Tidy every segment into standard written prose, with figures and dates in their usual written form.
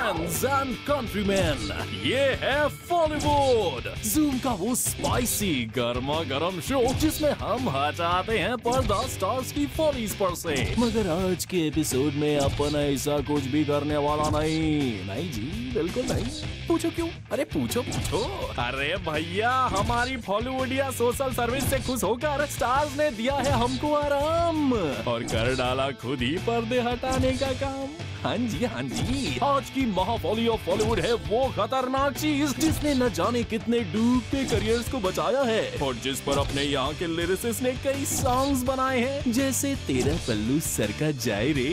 Friends and countryman, ये है Bollywood zoom का वो स्पाइसी गर्मा गर्म शो जिसमें हम हटाते हैं पर्दा स्टार्स की फॉलीज पर से। मगर आज के एपिसोड में अपन ऐसा कुछ भी करने वाला नहीं जी, बिल्कुल नहीं। पूछो क्यों? अरे पूछो। अरे भैया, हमारी बॉलीवुडिया सोशल सर्विस से खुश होकर स्टार्स ने दिया है हमको आराम और कर डाला खुद ही पर्दे हटाने का काम। हाँ जी, आज की महाफॉली ऑफ बॉलीवुड है वो खतरनाक चीज जिसने न जाने कितने डूबते करियर्स को बचाया है और जिस पर अपने यहाँ के लिरिसिस्ट ने कई सॉन्ग्स बनाए हैं, जैसे तेरा पल्लू सर का जाए रे,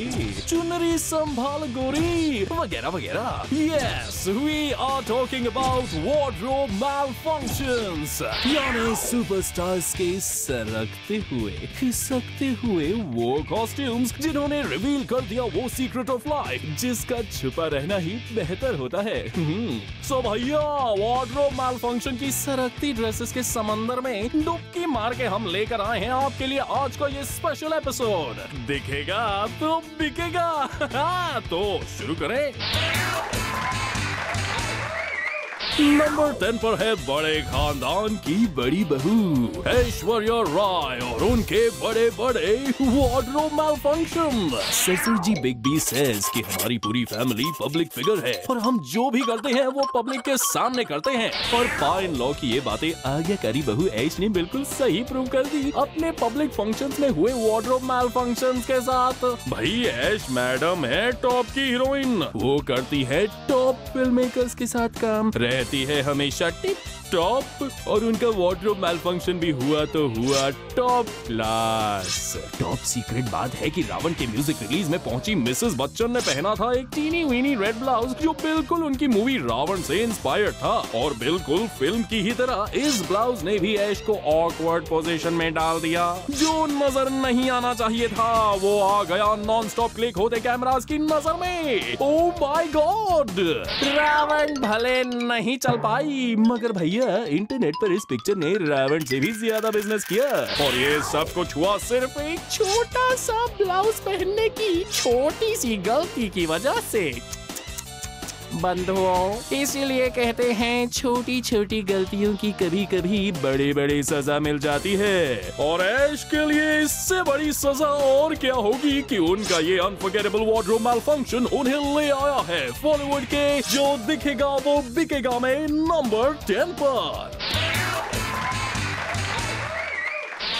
चुनरी संभाल गोरी वगैरह वगैरह। Yes, we are talking about wardrobe malfunctions, यानी सुपरस्टार्स के सरकते हुए खिसकते हुए वो कॉस्ट्यूम्स जिन्होंने रिवील कर दिया वो सीक्रेट ऑफ जिसका छुपा रहना ही बेहतर होता है। सो भैया, वार्डरोब मैलफंक्शन की सरकती ड्रेसेस के समंदर में डुबकी मार के हम लेकर आए हैं आपके लिए आज का ये स्पेशल एपिसोड। दिखेगा तो बिकेगा। तो शुरू करें। नंबर 10 पर है बड़े खानदान की बड़ी बहू ऐश्वर्या राय और उनके बड़े बड़े वार्डरोब मैलफंक्शन। ससुर जी बिग बी सेज कि हमारी पूरी फैमिली पब्लिक फिगर है और हम जो भी करते हैं वो पब्लिक के सामने करते हैं। और पाइन लॉ की ये बातें आज्ञाकारी बहू ऐश ने बिल्कुल सही प्रूव कर दी अपने पब्लिक फंक्शंस में हुए वार्डरोब मैलफंक्शंस के साथ। भाई, ऐश मैडम है टॉप की हीरोइन, वो करती है टॉप फिल्म मेकर्स के साथ काम, रहती है हमेशा टिप टॉप और उनका वार्डरोब मैलफंक्शन भी हुआ तो हुआ टॉप क्लास। टॉप सीक्रेट बात है कि रावण के म्यूजिक रिलीज में पहुंची मिसेस बच्चन ने पहना था एक टीनी वीनी रेड ब्लाउज जो बिल्कुल उनकी मूवी रावण से इंस्पायर्ड था और बिल्कुल फिल्म की ही तरह इस ब्लाउज ने भी ऐश को ऑकवर्ड पोजीशन में डाल दिया। जो नजर नहीं आना चाहिए था वो आ गया नॉन स्टॉप क्लिक होते कैमरास की नजर में। ओह माय गॉड, रावण भले नहीं चल पाई मगर भैया इंटरनेट पर इस पिक्चर ने रावण से भी ज्यादा बिजनेस किया और ये सब कुछ हुआ सिर्फ एक छोटा सा ब्लाउज पहनने की छोटी सी गलती की वजह से। बंधुओं, इसीलिए कहते हैं छोटी छोटी गलतियों की कभी कभी बड़ी बड़ी सजा मिल जाती है और ऐश के लिए इससे बड़ी सजा और क्या होगी कि उनका ये अनफॉरगेटेबल वार्डरोब मैलफंक्शन उन्हें ले आया है बॉलीवुड के जो दिखेगा वो बिकेगा में नंबर 10 पर।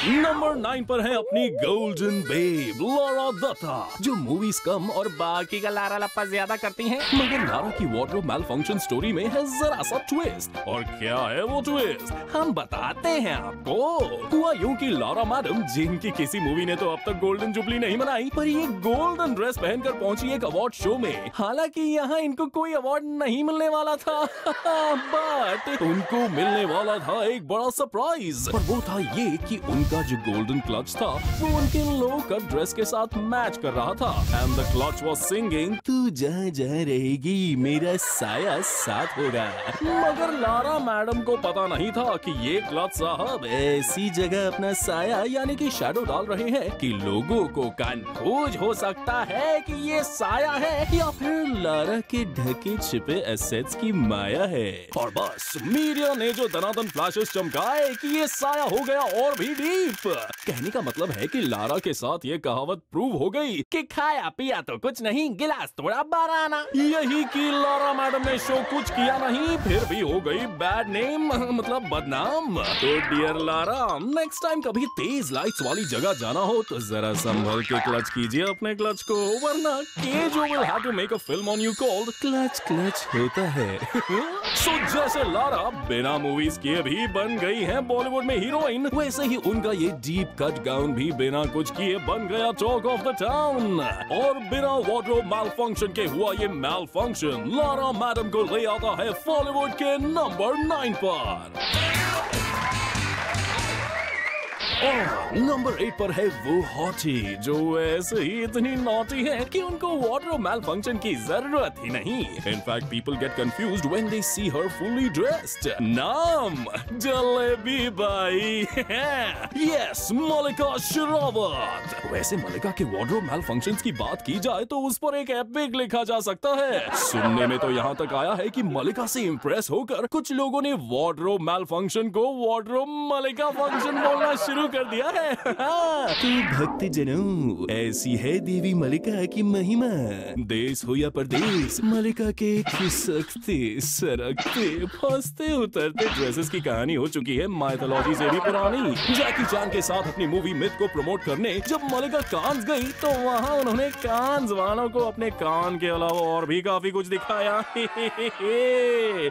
नंबर 9 पर है अपनी गोल्डन बेब लारा दत्ता, जो मूवीज कम और बाकी का लारा लप्पा ज्यादा करती हैं। मगर लारा की वार्डरोब मैलफंक्शन स्टोरी में है जरा सा ट्विस्ट। और क्या है वो ट्विस्ट, हम बताते हैं आपको। हुआ यूं कि लारा मैडम, जिनकी किसी मूवी ने तो अब तक गोल्डन जुबली नहीं मनाई, पर ये गोल्डन ड्रेस पहनकर पहुंची एक अवार्ड शो में। हालांकि यहाँ इनको कोई अवार्ड नहीं मिलने वाला था बट उनको मिलने वाला था एक बड़ा सरप्राइज और वो था ये कि उनका जो गोल्डन क्लच था वो उनके लो कट ड्रेस के साथ मैच कर रहा था and the clutch was singing तू जहाँ जहाँ रहेगी मेरा साया साथ होगा। मगर लारा मैडम को पता नहीं था कि ये क्लच साहब ऐसी जगह अपना साया यानी कि शैडो डाल रहे हैं कि लोगों को कंफ्यूज हो सकता है कि ये साया है या फिर लारा के ढके छिपे एसेट्स की माया है। और बस मीडिया ने जो दनादन फ्लैशेस चमकाए कि ये साया हो गया और भी डीप। कहने का मतलब है कि लारा के साथ ये कहावत प्रूव हो गई कि खाया पिया तो कुछ नहीं, गिलास तोड़ा 12 आना। यही कि लारा मैडम ने शो कुछ किया नहीं फिर भी हो गई बैड नेम, मतलब बदनाम। तो डियर लारा, नेक्स्ट टाइम कभी तेज लाइट्स वाली जगह जाना हो तो जरा संभल के क्लच कीजिए अपने क्लच को, वरना Cage will have to make a film on you called clutch clutch होता है। सो जैसे लारा बिना मूवीज किए भी बन गई है बॉलीवुड में हीरोइन, वैसे ही उनका ये डीप कट गाउन भी बिना कुछ किए बन गया टॉक ऑफ द टाउन। और बिना वार्डरोब मैलफंक्शन के हुआ ये मैलफंक्शन लारा मैडम को ले आता है बॉलीवुड के नंबर 9 पर। और नंबर 8 पर है वो हॉटी जो ऐसे ही इतनी नॉटी है कि उनको वार्डरोब मैलफंक्शन की जरूरत ही नहीं। In fact people get confused when they see her fully dressed. नाम जलेबी बाई। यस, मलिका शेरावत। वैसे मलिका के वार्डरोब मैलफंक्शंस की बात की जाए तो उस पर एक एपिक लिखा जा सकता है। सुनने में तो यहाँ तक आया है कि मलिका से इंप्रेस होकर कुछ लोगों ने वार्डरोब मैलफंक्शन को वार्डरोब मलिका फंक्शन बोलना शुरू कर दिया है। तो भक्त जनों, ऐसी है देवी मलिका की महिमा। देश हो या परदेश, मलिका के खिसकते, सरकते, फंसते उतरते ड्रेसेस की कहानी हो चुकी है माइथोलॉजी से भी पुरानी। जैकी चैन के साथ अपनी मूवी मिथ को प्रमोट करने जब मलिका कांस गई तो वहाँ उन्होंने कांस वालों को अपने कान के अलावा और भी काफी कुछ दिखाया।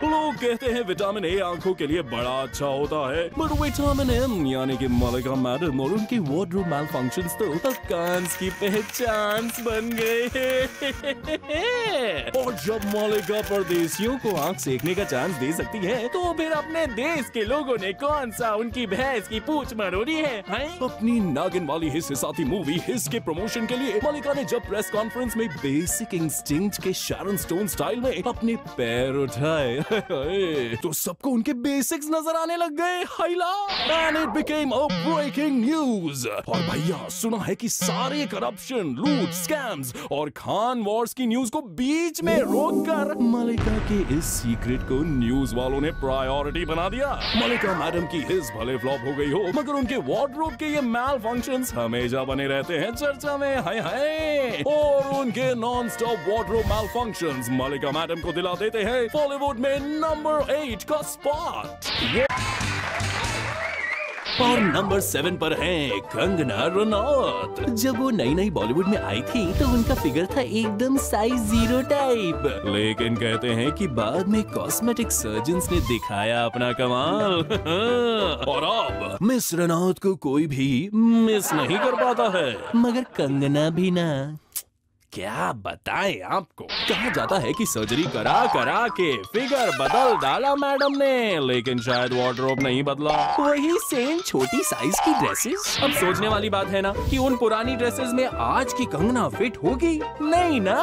लोग कहते हैं विटामिन ए आंखों के लिए बड़ा अच्छा होता है, बट विटामिन एम यानी कि मलिका मैडम और उनके वार्डरोब मैलफंक्शंस तो कांस की पहचान बन गए। और जब मलिका परदेशियों को आंख सेकने का चांस दे सकती है तो फिर अपने देश के लोगों ने कौन सा उनकी भैंस की पूंछ मरोड़ी है? अपनी नागिन वाली हिस हिसाती मूवी हिस के प्रमोशन के लिए मलिका ने जब प्रेस कॉन्फ्रेंस में बेसिक इंस्टिंक्ट के शैरन स्टोन स्टाइल में अपने पैर उठाए तो सबको उनके बेसिक्स नजर आने लग गए। And it became a breaking news। और भैया सुना है कि सारे करप्शन, लूट, स्कैम्स और खान वॉर्स की न्यूज को बीच में रोककर मलिका के इस सीक्रेट को न्यूज वालों ने प्रायोरिटी बना दिया। मलिका मैडम की हिस भले फ्लॉप हो गई हो मगर उनके वार्डरोब के ये मैल फंक्शंस हमेशा बने रहते हैं चर्चा में। हाय हाय। और उनके नॉन स्टॉप वार्डरोब मैल फंक्शंस मलिका मैडम को दिला देते हैं बॉलीवुड में नंबर 8 का स्पॉट। और नंबर 7 पर है कंगना रनौत। जब वो नई नई बॉलीवुड में आई थी तो उनका फिगर था एकदम साइज 0 टाइप, लेकिन कहते हैं कि बाद में कॉस्मेटिक सर्जन्स ने दिखाया अपना कमाल। और अब मिस रनौत को कोई भी मिस नहीं कर पाता है, मगर कंगना भी ना। क्या बताएं आपको, कहा जाता है कि सर्जरी करा करा के फिगर बदल डाला मैडम ने, लेकिन शायद वार्डरोब नहीं बदला, वही सेम छोटी साइज की ड्रेसेस। अब सोचने वाली बात है ना कि उन पुरानी ड्रेसेस में आज की कंगना फिट होगी? नहीं ना।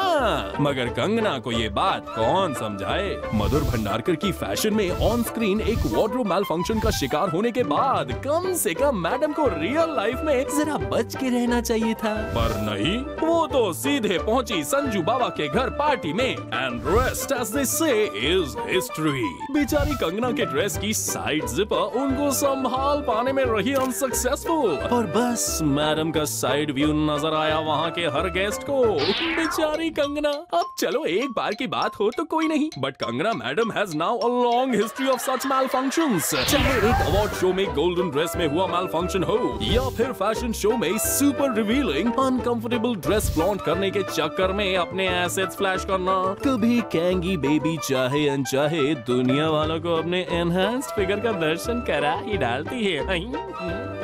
मगर कंगना को ये बात कौन समझाए। मधुर भंडारकर की फैशन में ऑन स्क्रीन एक वार्डरोब मैल फंक्शन का शिकार होने के बाद कम से कम मैडम को रियल लाइफ में जरा बच के रहना चाहिए था, पर नहीं, वो तो सीधे पहुंची संजू बाबा के घर पार्टी में। एंड रेस्ट एज दे से इज हिस्ट्री। बेचारी कंगना के ड्रेस की साइड जिपर उनको संभाल पाने में रही अनसक्सेसफुल, और बस मैडम का साइड व्यू नजर आया वहाँ के हर गेस्ट को। बेचारी कंगना। अब चलो एक बार की बात हो तो कोई नहीं, but Kangana madam has now a long history of such malfunctions. चाहे एक अवार्ड शो में गोल्डन ड्रेस में हुआ मैल फंक्शन हो या फिर फैशन शो में super revealing uncomfortable dress flaunt करने के चक्कर में अपने एसेट्स फ्लैश करना, कभी कैंगी बेबी चाहे अनचाहे दुनिया वालों को अपने एनहांस्ड फिगर का दर्शन करा ही डालती है।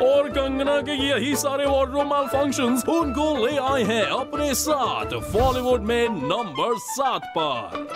और कंगना के यही सारे वार्डरोब मैल फंक्शंस उनको ले आए हैं अपने साथ बॉलीवुड में नंबर 7 पर।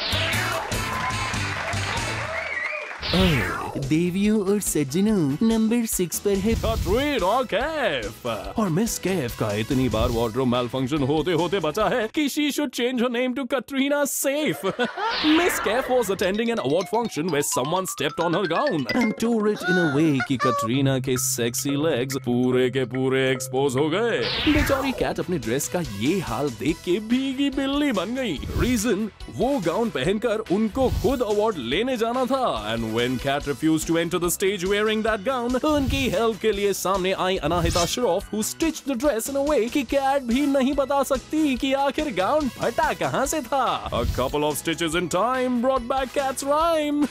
देवियों और सज्जनों, नंबर 6 पर है कैटरीना कैफ। और मिस कैफ का इतनी बार वार्डरोब मैल फंक्शन होते होते बचा है कि she should change her name to Katrina safe. Miss Kaif was attending an award function where someone stepped on her gown and tore it in a way कि कैटरीना के सेक्सी लेग्स पूरे के पूरे एक्सपोज हो गए। बेचारी कैट अपने ड्रेस का ये हाल देख के भीगी बिल्ली बन गई। रीजन, वो गाउन पहनकर उनको खुद अवार्ड लेने जाना था। And when Cat refused to enter the stage wearing that gown, उनकी हेल्प के लिए सामने आई Anahita Shroff who stitched the dress in a way कि कैट भी नहीं बता सकती कि आखिर गाउन फटा कहाँ से था। A couple of stitches in time brought back Cat's rhyme।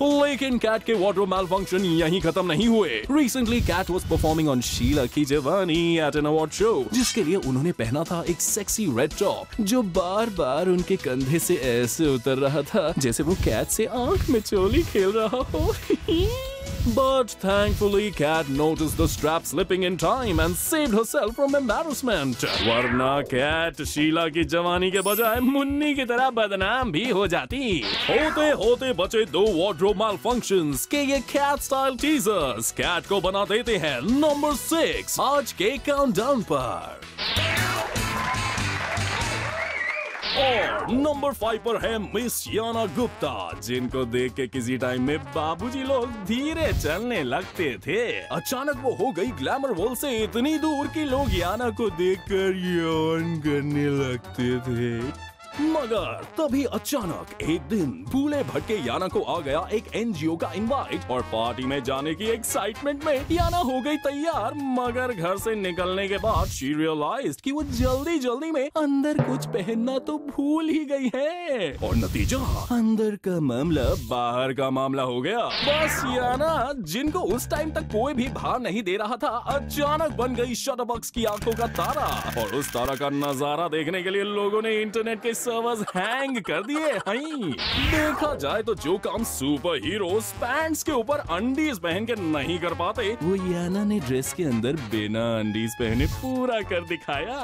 लेकिन कैट के वार्डरोब मैलफंक्शन यहीं खत्म नहीं हुए। Recently Cat was performing on Sheila की जवानी at an award show, जिसके लिए उन्होंने पहना था एक सेक्सी रेड टॉप जो बार बार उनके कंधे से ऐसे उतर रहा था जैसे वो कैट से आंख में चोली खेल रहा हो। But thankfully, Cat noticed the strap slipping in time and saved herself from embarrassment. वरना Cat शीला की जवानी के बजाय मुन्नी की तरह बदनाम भी हो जाती। होते होते बचे 2 wardrobe malfunctions के ये Cat style teasers Cat को बना देते हैं नंबर 6 आज के काउंटडाउन पर। और नंबर 5 पर है मिस याना गुप्ता, जिनको देख के किसी टाइम में बाबूजी लोग धीरे चलने लगते थे। अचानक वो हो गई ग्लैमर वर्ल्ड से इतनी दूर कि लोग याना को देखकर यौन करने लगते थे। मगर तभी अचानक एक दिन भूले भटके याना को आ गया एक एनजीओ का इनवाइट और पार्टी में जाने की एक्साइटमेंट में याना हो गई तैयार। मगर घर से निकलने के बाद शी रियलाइज्ड कि वो जल्दी जल्दी में अंदर कुछ पहनना तो भूल ही गई है और नतीजा अंदर का मामला बाहर का मामला हो गया। बस याना, जिनको उस टाइम तक कोई भी भार नहीं दे रहा था, अचानक बन गई शटरबॉक्स की आंखों का तारा। और उस तारा का नजारा देखने के लिए लोगों ने इंटरनेट के सर्वर्स हैंग कर दिए। देखा जाए तो जो काम सुपर हीरोज पैंट्स के ऊपर अंडीज पहन के नहीं कर पाते, वो याना ने ड्रेस के अंदर बिना अंडीज पहने पूरा कर दिखाया।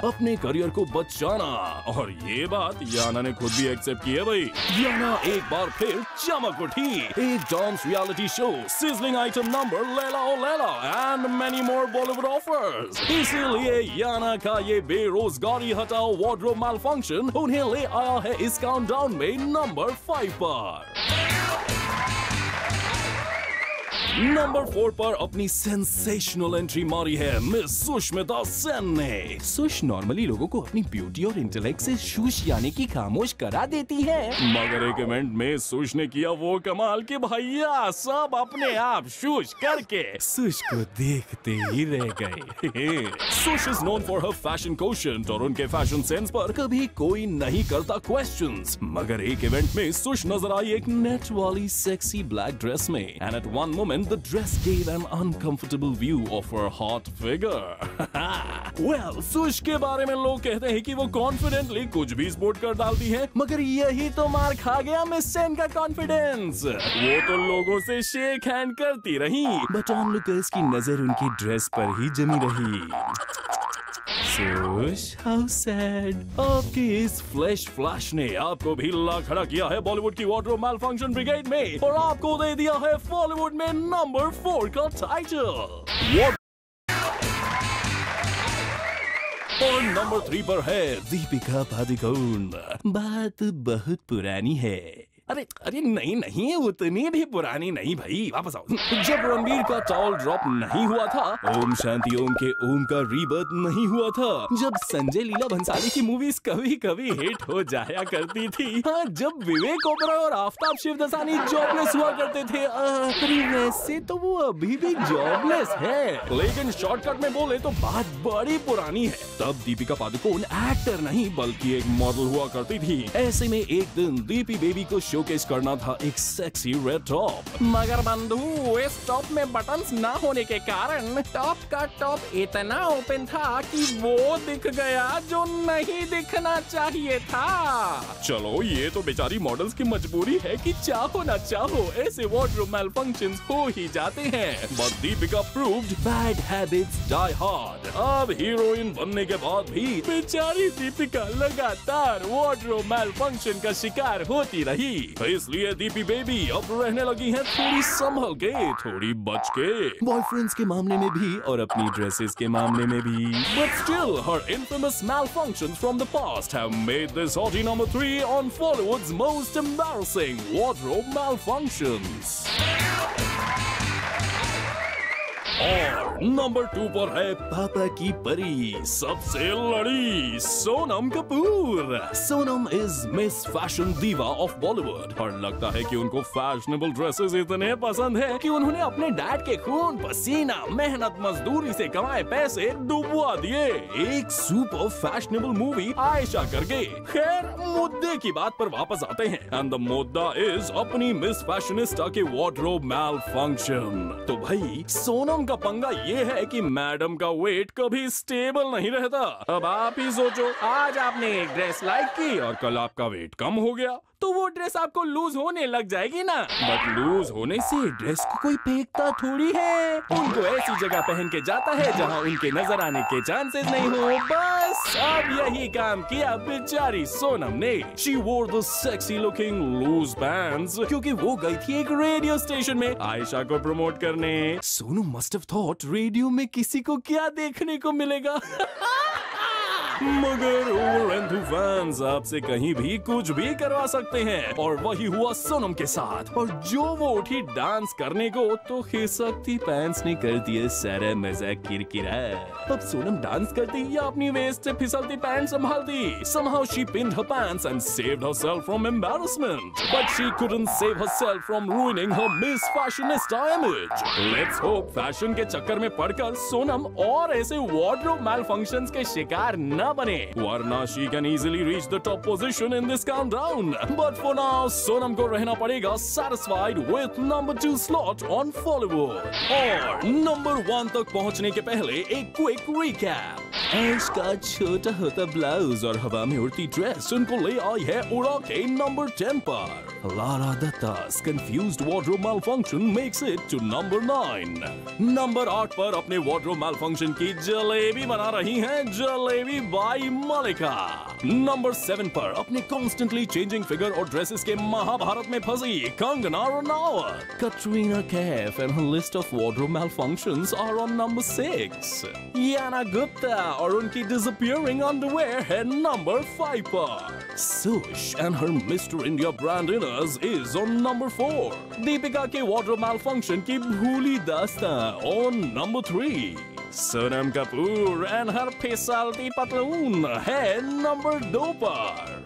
अपने करियर को बचाना, और ये बात याना ने खुद भी एक्सेप्ट की है भाई। याना एक बार फिर चमक उठी। एक dance reality show, sizzling item number Laila ओ Laila and many more Bollywood offers. इसीलिए याना का ये बेरोजगारी हटाओ वार्डरोब मैलफंक्शन उन्हें ले आया है इस काउंटडाउन में नंबर 5 पर। नंबर 4 पर अपनी सेंसेशनल एंट्री मारी है मिस सुष्मिता सेन ने। सुश नॉर्मली लोगों को अपनी ब्यूटी और इंटेलेक्ट से शुश यानी कि खामोश करा देती है, मगर एक इवेंट में सुश ने किया वो कमाल कि भैया सब अपने आप शुश करके सुश को देखते ही रह गए। Sush is known for her fashion quotient और उनके फैशन सेंस पर कभी कोई नहीं करता क्वेश्चंस। मगर एक इवेंट में सुश नजर आई एक नेट वाली सेक्सी ब्लैक ड्रेस में, and at one moment the dress gave an uncomfortable view of her hot figure. Well, Sush के बारे में लोग कहते हैं कि वो कॉन्फिडेंटली कुछ भी स्पोर्ट कर डालती है, मगर यही तो मार खा गया मिस सेन का कॉन्फिडेंस। वो तो लोगों से शेक हैंड करती रही, बट ऑनलुकर्स की नजर उनकी ड्रेस पर ही जमी रही। Sush, how sad. आपकी इस फ्लैश फ्लैश ने आपको भी ला खड़ा किया है बॉलीवुड की वार्डरोब मैलफंक्शन ब्रिगेड में, और आपको दे दिया है बॉलीवुड में नंबर 4 का टाइटल। और नंबर 3 पर है दीपिका पादुकोण। बात बहुत पुरानी है। अरे नहीं उतनी भी पुरानी नहीं भाई, वापस आओ। जब रणबीर का टॉल ड्रॉप नहीं हुआ था, ओम शांति ओम के ओम का रीबर्थ नहीं हुआ था, जब संजय लीला भंसाली की मूवीज कभी कभी हिट हो जाया करती थी, हाँ, जब विवेक ओबरॉय और आफताब शिवदसानी जॉबलेस हुआ करते थे। अरे वैसे तो वो अभी भी जॉबलेस है, लेकिन शॉर्टकट में बोले तो बात बड़ी पुरानी है। तब दीपिका पादुकोण एक्टर नहीं बल्कि एक मॉडल हुआ करती थी। ऐसे में एक दिन दीपी बेबी को शोकेस करना था एक सेक्सी रेड टॉप, मगर बंधु इस टॉप में बटन्स ना होने के कारण टॉप का टॉप इतना ओपन था कि वो दिख गया जो नहीं दिखना चाहिए था। चलो ये तो बेचारी मॉडल्स की मजबूरी है कि चाहो ना चाहो ऐसे वार्डरोब मैलफंक्शंस हो ही जाते हैं, but Deepika proved bad habits die hard. अब हीरोइन बनने के बाद भी बेचारी दीपिका लगातार वार्डरोब मैलफंक्शन का शिकार होती रही। इसलिए दीपी बेबी अब रहने लगी हैं थोड़ी संभल के, थोड़ी बच के, बॉयफ्रेंड्स के मामले में भी और अपनी ड्रेसेस के मामले में भी। But still, her infamous malfunctions from the past have made this hottie number 3 on Bollywood's most embarrassing wardrobe malfunctions. और नंबर 2 पर है पापा की परी, सबसे लड़ी Sonam Kapoor. Sonam is miss fashion दीवा ऑफ बॉलीवुड, और लगता है कि उनको फैशनेबल ड्रेसेस इतने पसंद है कि उन्होंने अपने डैड के खून पसीना मेहनत मजदूरी से कमाए पैसे डुबवा दिए एक सुपर फैशनेबल मूवी आयशा करके। खैर, मुद्दे की बात पर वापस आते हैं, एंड द मुद्दा इज अपनी मिस फैशनिस्टा के वार्डरोब मैलफंक्शन। तो भाई सोनम का पंगा ये है कि मैडम का वेट कभी स्टेबल नहीं रहता। अब आप ही सोचो, आज आपने एक ड्रेस लाइक की और कल आपका वेट कम हो गया, तो वो ड्रेस आपको लूज होने लग जाएगी ना। बट लूज होने से ड्रेस को कोई फेंकता थोड़ी है, उनको ऐसी जगह पहन के जाता है जहाँ उनके नजर आने के चांसेस नहीं हो। बस अब यही काम किया बेचारी सोनम ने। She wore the sexy looking loose pants क्योंकि वो गई थी एक रेडियो स्टेशन में आयशा को प्रमोट करने। Sonu must have thought radio में किसी को क्या देखने को मिलेगा। मगर ओवरएंथु फैंस आपसे कहीं भी कुछ भी करवा सकते हैं, और वही हुआ सोनम के साथ। और जो वो उठी डांस करने को तो खिसकती पैंट्स ने कर दिया सारा मजाक किरकिरा। अब सोनम डांस करती या अपनी वेस्ट से फिसलती पैंट संभालती। Somehow she pinned her pants and saved herself from embarrassment, but she couldn't save herself from ruining her Miss Fashionista image. Let's hope fashion के चक्कर में पड़कर सोनम और ऐसे wardrobe malfunctions के शिकार न बने, वरना she can easily reach the top position in this countdown. But for now, Sonam को रहना पड़ेगा satisfied with number 2 slot on Bollywood. और number 1 तक पहुंचने के पहले एक quick recap. ऐश का छोटा होता ब्लाउज और हवा में उड़ती ड्रेस उनको ले आई है उड़ा के number 10 पर। Lara Datta's confused wardrobe malfunction makes it to number 9. Number 8 पर अपने wardrobe malfunction की जलेबी बना रही हैं जलेबी बाई मलिका। नंबर 7 पर अपने constantly changing figure और ड्रेसेस के महाभारत में फंसी Kangana Ranaut. Katrina Kaif and her list of wardrobe malfunctions are on number 6. Yana Gupta और उनकी disappearing underwear है number 5 पर। Sush and her Mr. India brand inners is on number 4. Deepika के wardrobe malfunction की भूली दास्तां on number 3. Sonam Kapoor and her फिसलती पतलून है नंबर 2 पर।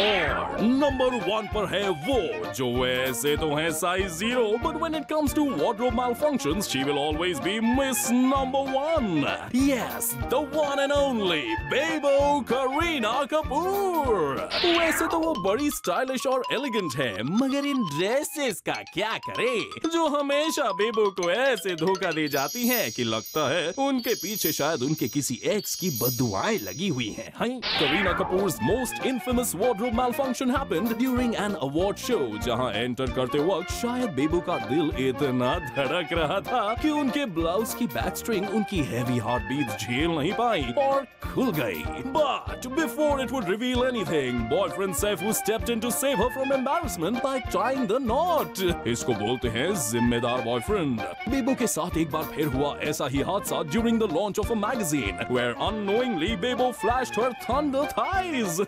और नंबर 1 पर है वो जो वैसे तो है size 0, but when it comes to wardrobe malfunctions, she will always be Miss Number 1. Yes, the one and only Bebo Kareena Kapoor. वैसे तो वो बड़ी स्टाइलिश और एलिगेंट है, मगर इन ड्रेसेस का क्या करे जो हमेशा बेबो को ऐसे धोखा दे जाती हैं कि लगता है उनके पीछे शायद उनके किसी एक्स की बद्दुआएं लगी हुई हैं। Kareena Kapoors most infamous wardrobe malfunction happened during an award show, जहां एंटर करते वक्त शायद बेबो का दिल इतना धड़क रहा था कि उनके ब्लाउज की बैक स्ट्रिंग उनकी हेवी हार्ट बीट्स झेल नहीं पाई और खुल गई। But before it would reveal anything, boyfriend Saifu stepped in to save her from embarrassment by tying the knot. इसको बोलते हैं जिम्मेदार बॉयफ्रेंड। बेबो के साथ एक बार फिर हुआ ऐसा ही हादसा during the launch of a magazine, where unknowingly Bebo flashed her thunder thighs.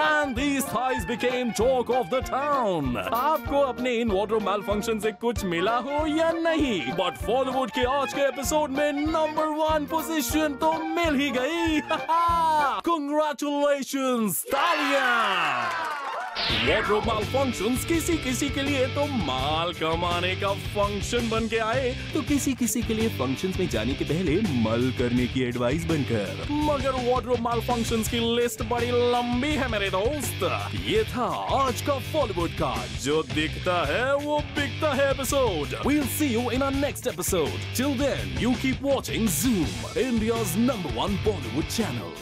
And these thighs became talk of the town. आपको अपने इन wardrobe malfunction से कुछ मिला हो या नहीं, but Bollywood के आज के एपिसोड में नंबर 1 पोजीशन तो मिल ही गई। Congratulations, तालियां। wardrobe malfunctions किसी किसी के लिए तो माल कमाने का फंक्शन बन के आए, तो किसी किसी के लिए फंक्शंस में जाने के पहले मल करने की एडवाइस बनकर। मगर wardrobe malfunctions की लिस्ट बड़ी लंबी है मेरे दोस्त। ये था आज का बॉलीवुड का जो दिखता है वो बिकता है episode. We'll see you in our next episode. Till then, you keep watching Zoom, India's #1 Bollywood channel.